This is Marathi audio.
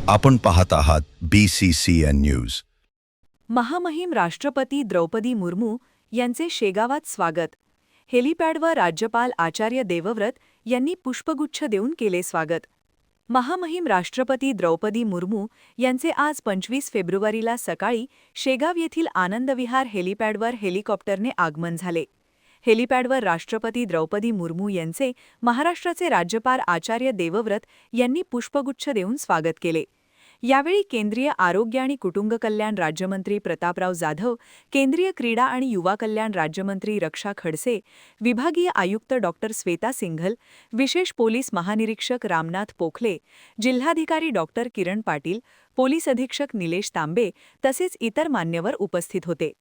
आपण पाहत आहात BCCN न्यूज. महामहिम राष्ट्रपती द्रौपदी मुर्मू यांचे शेगावात स्वागत. हेलिपॅडवर राज्यपाल आचार्य देवव्रत यांनी पुष्पगुच्छ देऊन केले स्वागत. महामहिम राष्ट्रपती द्रौपदी मुर्मू यांचे आज 25 फेब्रुवारीला सकाळी शेगाव येथील आनंदविहार हेलिपॅडवर हेलिकॉप्टरने आगमन झाले. हेलिपॅडवर राष्ट्रपती द्रौपदी मुर्मू यांचे महाराष्ट्राचे राज्यपाल आचार्य देवव्रत यांनी पुष्पगुच्छ देऊन स्वागत केले. यावेळी केंद्रीय आरोग्य आणि कुटुंब कल्याण राज्यमंत्री प्रतापराव जाधव, केंद्रीय क्रीडा आणि युवा कल्याण राज्यमंत्री रक्षा खडसे, विभागीय आयुक्त डॉ. श्वेता सिंघल, विशेष पोलीस महानिरीक्षक रामनाथ पोखले, जिल्हाधिकारी डॉ. किरण पाटील, पोलीस अधीक्षक निलेश तांबे तसेच इतर मान्यवर उपस्थित होते.